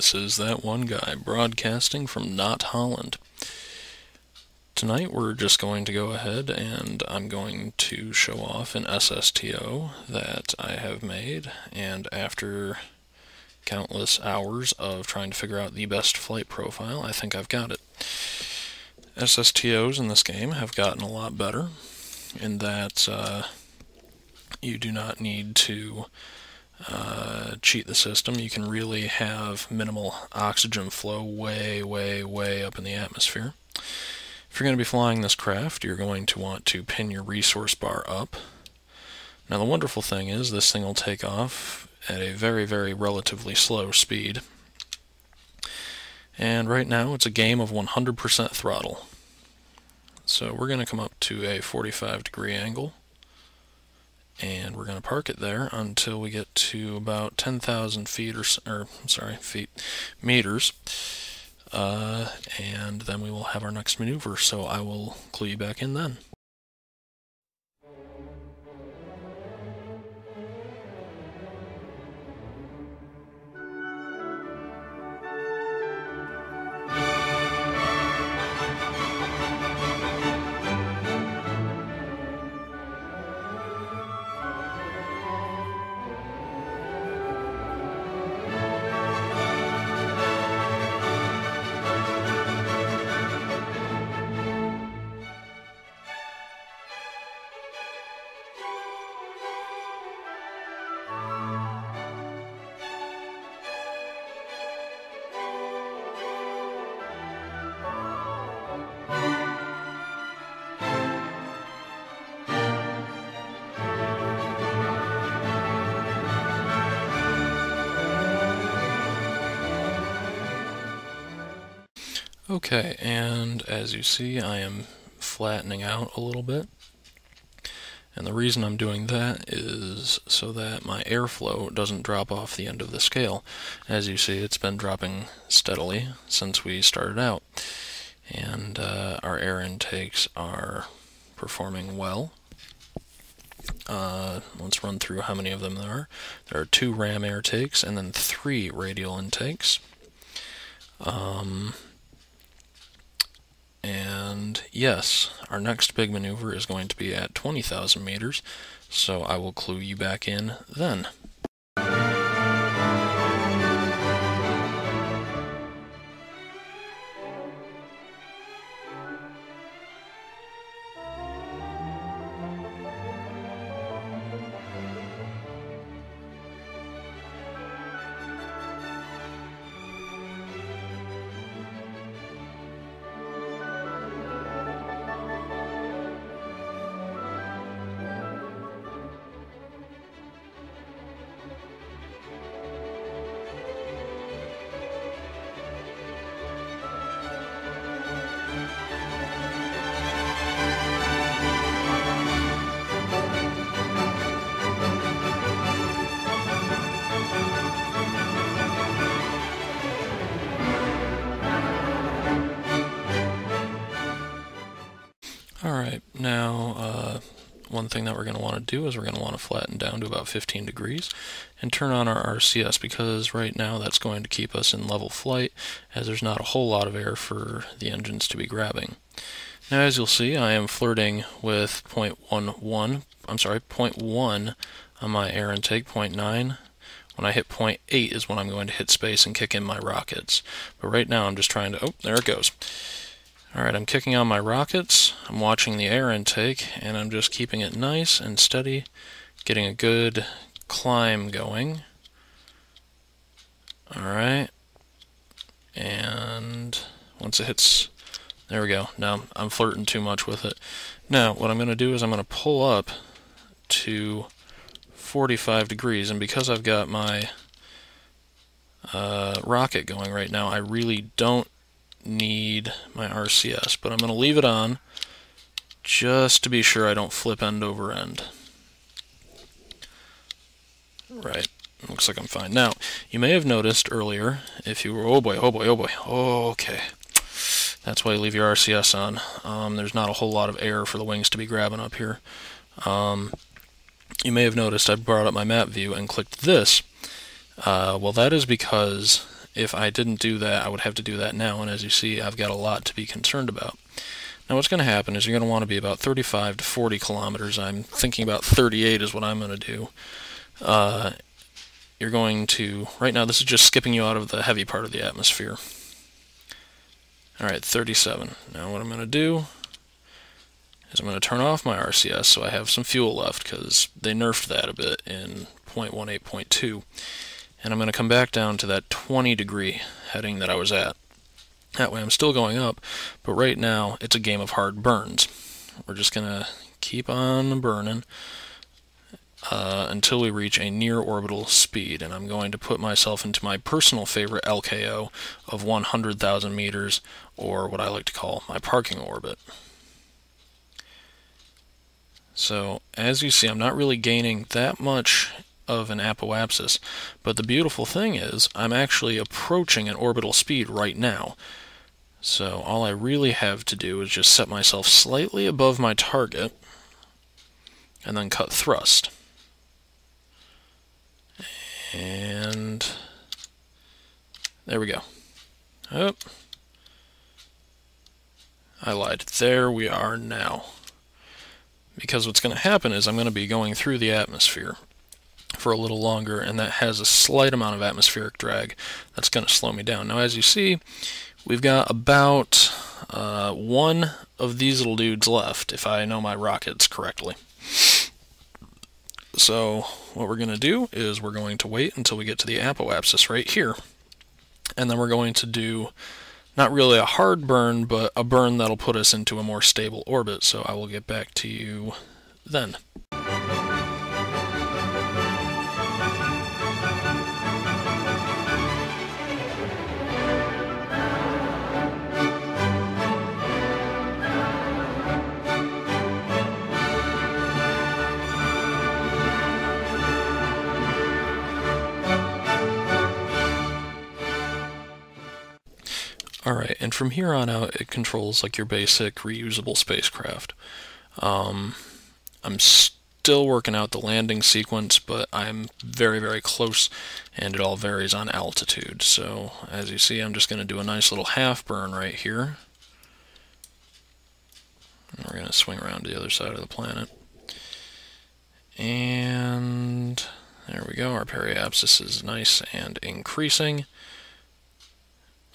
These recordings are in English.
this is that one guy broadcasting from Not Holland. Tonight we're just going to go ahead and I'm going to show off an SSTO that I have made, and after countless hours of trying to figure out the best flight profile, I think I've got it. SSTOs in this game have gotten a lot better in that you do not need to cheat the system. You can really have minimal oxygen flow way up in the atmosphere. If you're going to be flying this craft, you're going to want to pin your resource bar up. Now the wonderful thing is this thing will take off at a very relatively slow speed. And right now it's a game of 100% throttle. So we're going to come up to a 45-degree angle, and we're going to park it there until we get to about 10,000 feet meters, and then we will have our next maneuver. So I will clue you back in then. Okay, and as you see, I am flattening out a little bit. And the reason I'm doing that is so that my airflow doesn't drop off the end of the scale. As you see, it's been dropping steadily since we started out. And our air intakes are performing well. Let's run through how many of them there are. There are 2 ram air takes and then 3 radial intakes. And yes, our next big maneuver is going to be at 20,000 meters, so I will clue you back in then. Alright, now one thing that we're going to want to do is we're going to want to flatten down to about 15 degrees and turn on our RCS, because right now that's going to keep us in level flight, as there's not a whole lot of air for the engines to be grabbing. Now as you'll see, I am flirting with 0.1 on my air intake, 0.9. When I hit 0.8 is when I'm going to hit space and kick in my rockets. But right now I'm just trying to, oh, there it goes. Alright, I'm kicking on my rockets, I'm watching the air intake, and I'm just keeping it nice and steady, getting a good climb going. Alright, and once it hits, there we go. Now I'm flirting too much with it. Now what I'm going to do is I'm going to pull up to 45 degrees, and because I've got my rocket going right now, I really don't need my RCS, but I'm going to leave it on just to be sure I don't flip end over end. Right, looks like I'm fine. Now, you may have noticed earlier, if you were, oh boy, okay, that's why you leave your RCS on. There's not a whole lot of air for the wings to be grabbing up here. You may have noticed I brought up my map view and clicked this. Well, that is because if I didn't do that, I would have to do that now, and as you see, I've got a lot to be concerned about. Now what's going to happen is you're going to want to be about 35 to 40 kilometers. I'm thinking about 38 is what I'm going to do. You're going to, right now this is just skipping you out of the heavy part of the atmosphere. Alright, 37. Now what I'm going to do is I'm going to turn off my RCS so I have some fuel left, because they nerfed that a bit in 0.18.2. And I'm going to come back down to that 20 degree heading that I was at. That way I'm still going up, but right now it's a game of hard burns. We're just going to keep on burning until we reach a near orbital speed, and I'm going to put myself into my personal favorite LKO of 100,000 meters, or what I like to call my parking orbit. So as you see, I'm not really gaining that much of an apoapsis, but the beautiful thing is I'm actually approaching an orbital speed right now. So all I really have to do is just set myself slightly above my target and then cut thrust. And there we go. Oh, I lied. There we are now. Because what's going to happen is I'm going to be going through the atmosphere for a little longer, and that has a slight amount of atmospheric drag that's going to slow me down. Now as you see, we've got about one of these little dudes left, if I know my rockets correctly. So what we're going to do is we're going to wait until we get to the apoapsis right here, and then we're going to do not really a hard burn, but a burn that'll put us into a more stable orbit. So I will get back to you then. Alright, and from here on out it controls like your basic reusable spacecraft. I'm still working out the landing sequence, but I'm very, very close, and it all varies on altitude. So as you see, I'm just going to do a nice little half burn right here. And we're going to swing around to the other side of the planet. And there we go, our periapsis is nice and increasing.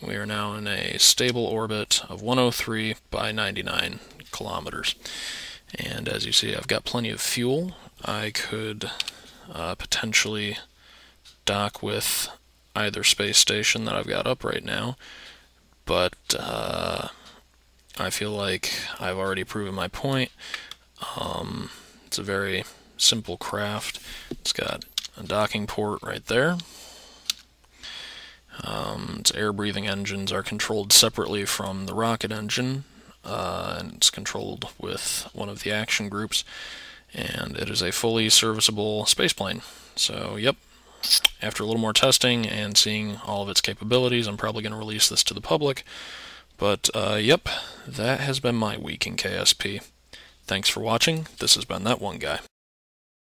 We are now in a stable orbit of 103 by 99 kilometers. And as you see, I've got plenty of fuel. I could potentially dock with either space station that I've got up right now, but I feel like I've already proven my point. It's a very simple craft. It's got a docking port right there. Its air-breathing engines are controlled separately from the rocket engine, and it's controlled with one of the action groups, and it is a fully serviceable spaceplane. So, yep, after a little more testing and seeing all of its capabilities, I'm probably going to release this to the public. But, yep, that has been my week in KSP. Thanks for watching. This has been That One Guy.